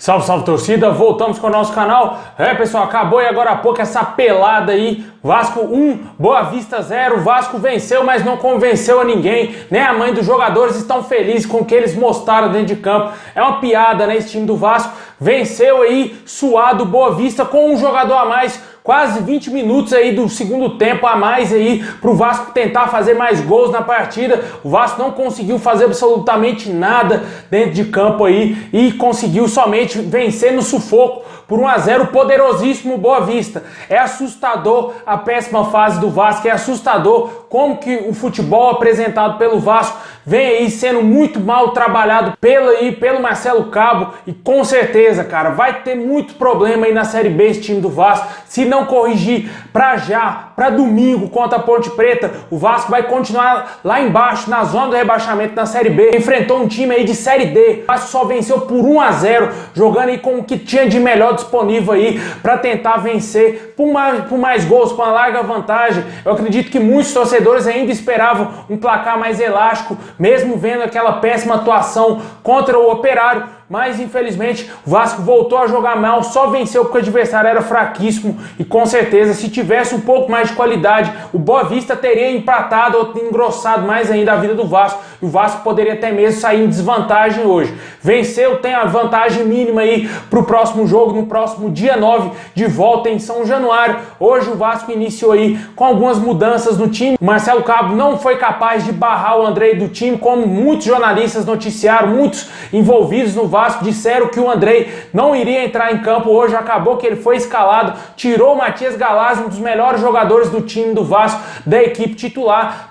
Salve, salve torcida, voltamos com o nosso canal. Pessoal, acabou e agora há pouco essa pelada aí. Vasco 1, Boa Vista 0. Vasco venceu, mas não convenceu a ninguém. Nem a mãe dos jogadores estão felizes com o que eles mostraram dentro de campo. É uma piada, né, esse time do Vasco. Venceu aí, suado, Boa Vista com um jogador a mais. Quase 20 minutos aí do segundo tempo a mais aí pro Vasco tentar fazer mais gols na partida. O Vasco não conseguiu fazer absolutamente nada dentro de campo aí e conseguiu somente vencer no sufoco por 1-0, poderosíssimo Boa Vista. É assustador a péssima fase do Vasco, é assustador como que o futebol apresentado pelo Vasco vem aí sendo muito mal trabalhado pelo Marcelo Cabo, e com certeza, cara, vai ter muito problema aí na Série B esse time do Vasco. Se não corrigir para domingo contra a Ponte Preta, o Vasco vai continuar lá embaixo na zona do rebaixamento na Série B. Enfrentou um time aí de Série D. O Vasco só venceu por 1-0, jogando aí com o que tinha de melhor disponível aí para tentar vencer por mais gols, com uma larga vantagem. Eu acredito que muitos torcedores ainda esperavam um placar mais elástico, mesmo vendo aquela péssima atuação contra o Operário, mas infelizmente o Vasco voltou a jogar mal, só venceu porque o adversário era fraquíssimo e com certeza se tivesse um pouco mais de qualidade, o Boa Vista teria empatado ou engrossado mais ainda a vida do Vasco e o Vasco poderia até mesmo sair em desvantagem hoje. Venceu, tem a vantagem mínima aí para o próximo jogo, no próximo dia 9, de volta em São Januário. Hoje o Vasco iniciou aí com algumas mudanças no time. O Marcelo Cabo não foi capaz de barrar o Andrei do time, como muitos jornalistas noticiaram, muitos envolvidos no Vasco disseram que o Andrei não iria entrar em campo hoje. Acabou que ele foi escalado, tirou o Matias Galazzi, um dos melhores jogadores do time do Vasco, da equipe titular.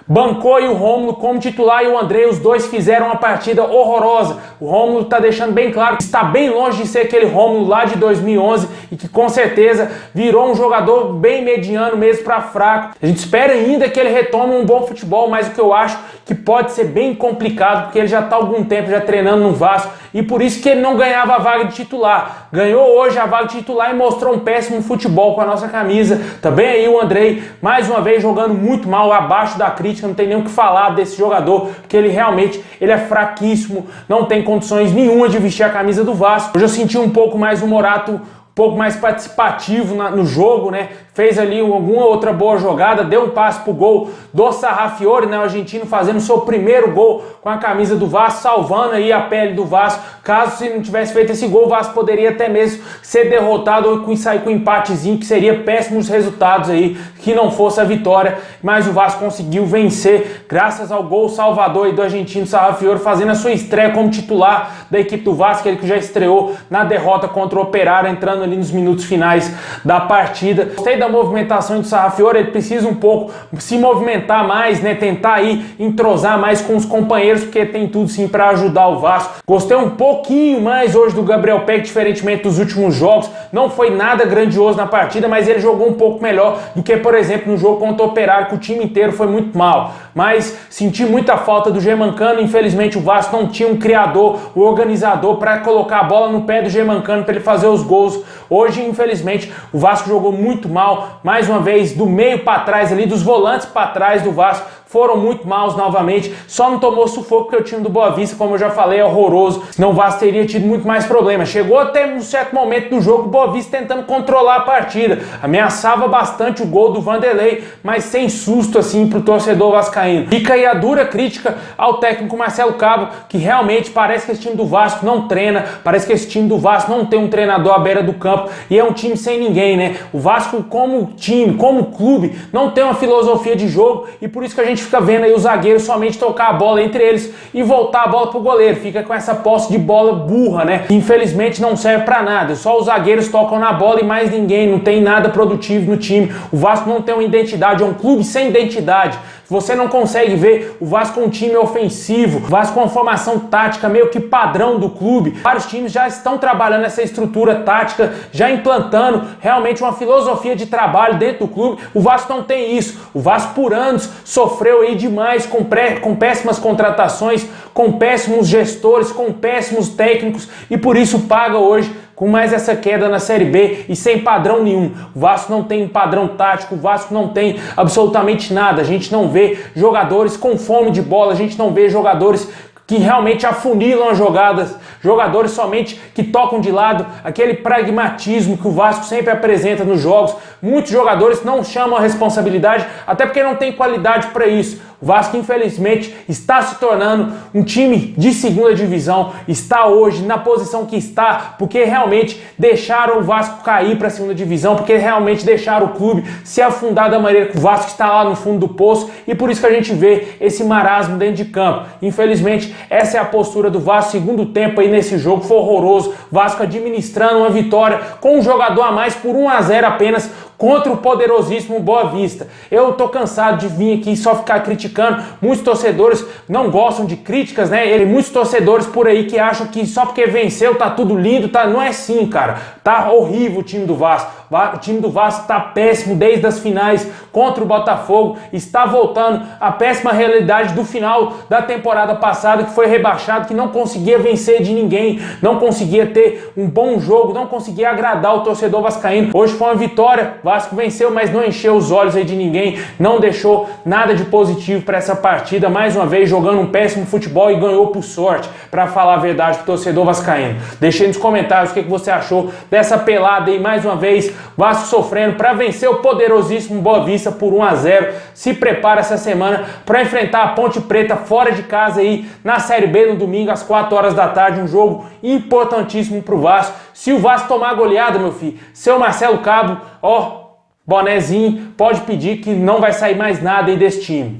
Bancou aí o Rômulo como titular e o Andrei, os dois fizeram uma partida horrorosa. O Rômulo tá deixando bem claro que está bem longe de ser aquele Rômulo lá de 2011 e que com certeza virou um jogador bem mediano mesmo para fraco. A gente espera ainda que ele retome um bom futebol, mas o que eu acho que pode ser bem complicado, porque ele já está há algum tempo já treinando no Vasco e por isso que ele não ganhava a vaga de titular. Ganhou hoje a vaga de titular e mostrou um péssimo futebol com a nossa camisa. Também aí o Andrei, mais uma vez, jogando muito mal, abaixo da crítica. Não tem nem o que falar desse jogador, porque ele realmente é fraquíssimo, não tem condições nenhuma de vestir a camisa do Vasco. Hoje eu senti um pouco mais o Morato, um pouco mais participativo no jogo, né? Fez ali alguma outra boa jogada, deu um passe pro gol do Sarrafiore, né? O argentino fazendo o seu primeiro gol com a camisa do Vasco, salvando aí a pele do Vasco. Caso se não tivesse feito esse gol, o Vasco poderia até mesmo ser derrotado ou sair com um empatezinho, que seria péssimos resultados aí, que não fosse a vitória. Mas o Vasco conseguiu vencer graças ao gol salvador aí do argentino Sarrafiore, fazendo a sua estreia como titular da equipe do Vasco, ele que já estreou na derrota contra o Operário, entrando ali nos minutos finais da partida. Gostei da movimentação do Sarrafiore, ele precisa um pouco se movimentar mais, né? Tentar aí entrosar mais com os companheiros, porque tem tudo sim para ajudar o Vasco. Gostei um pouquinho mais hoje do Gabriel Peck, diferentemente dos últimos jogos. Não foi nada grandioso na partida, mas ele jogou um pouco melhor do que, por exemplo, no jogo contra o Operário, que o time inteiro foi muito mal. Mas senti muita falta do Germancano. Infelizmente o Vasco não tinha um criador, um organizador para colocar a bola no pé do Germancano para ele fazer os gols. Hoje, infelizmente, o Vasco jogou muito mal. Mais uma vez, do meio para trás ali, dos volantes para trás do Vasco, foram muito maus novamente. Só não tomou sufoco porque o time do Boa Vista, como eu já falei, é horroroso. Senão o Vasco teria tido muito mais problemas. Chegou até um certo momento do jogo o Boa Vista tentando controlar a partida. Ameaçava bastante o gol do Vanderlei, mas sem susto assim pro torcedor vascaíno. Fica aí a dura crítica ao técnico Marcelo Cabo, que realmente parece que esse time do Vasco não treina, parece que esse time do Vasco não tem um treinador à beira do campo e é um time sem ninguém, né? O Vasco, como time, como clube, não tem uma filosofia de jogo e por isso que a gente fica vendo aí os zagueiros somente tocar a bola entre eles e voltar a bola pro goleiro. Fica com essa posse de bola burra, né? Infelizmente não serve pra nada. Só os zagueiros tocam na bola e mais ninguém. Não tem nada produtivo no time. O Vasco não tem uma identidade, é um clube sem identidade. Você não consegue ver o Vasco com um time ofensivo, o Vasco com uma formação tática meio que padrão do clube. Vários times já estão trabalhando essa estrutura tática, já implantando realmente uma filosofia de trabalho dentro do clube. O Vasco não tem isso. O Vasco por anos sofreu aí demais com péssimas contratações, com péssimos gestores, com péssimos técnicos e por isso paga hoje com mais essa queda na Série B e sem padrão nenhum. O Vasco não tem um padrão tático, o Vasco não tem absolutamente nada. A gente não vê jogadores com fome de bola, a gente não vê jogadores que realmente afunilam as jogadas, jogadores somente que tocam de lado, aquele pragmatismo que o Vasco sempre apresenta nos jogos. Muitos jogadores não chamam a responsabilidade, até porque não tem qualidade para isso. O Vasco, infelizmente, está se tornando um time de segunda divisão, está hoje na posição que está, porque realmente deixaram o Vasco cair para a segunda divisão, porque realmente deixaram o clube se afundar da maneira que o Vasco está lá no fundo do poço, e por isso que a gente vê esse marasmo dentro de campo. Infelizmente, essa é a postura do Vasco. Segundo tempo aí nesse jogo foi horroroso, Vasco administrando uma vitória com um jogador a mais por 1-0 apenas, contra o poderosíssimo Boa Vista. Eu tô cansado de vir aqui só ficar criticando. Muitos torcedores não gostam de críticas, né? Muitos torcedores por aí que acham que só porque venceu tá tudo lindo, tá? Não é assim, cara. Tá horrível o time do Vasco. O time do Vasco tá péssimo desde as finais contra o Botafogo. Está voltando à péssima realidade do final da temporada passada, que foi rebaixado, que não conseguia vencer de ninguém, não conseguia ter um bom jogo, não conseguia agradar o torcedor vascaíno. Hoje foi uma vitória. Vasco venceu, mas não encheu os olhos aí de ninguém, não deixou nada de positivo para essa partida, mais uma vez jogando um péssimo futebol e ganhou por sorte, para falar a verdade pro torcedor vascaíno. Deixei nos comentários o que você achou dessa pelada aí, mais uma vez, Vasco sofrendo para vencer o poderosíssimo Boa Vista por 1-0, se prepara essa semana para enfrentar a Ponte Preta fora de casa aí, na Série B no domingo às 4 horas da tarde, um jogo importantíssimo pro Vasco. Se o Vasco tomar goleada, meu filho, seu Marcelo Cabo, ó, bonezinho, pode pedir que não vai sair mais nada aí desse time.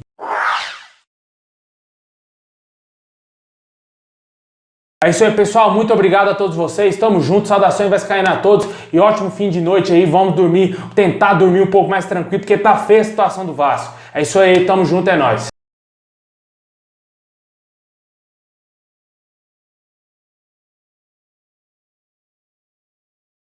É isso aí, pessoal. Muito obrigado a todos vocês. Tamo junto. Saudações vascaínas a todos. E ótimo fim de noite aí. Vamos dormir, tentar dormir um pouco mais tranquilo, porque tá feia a situação do Vasco. É isso aí. Tamo junto. É nóis.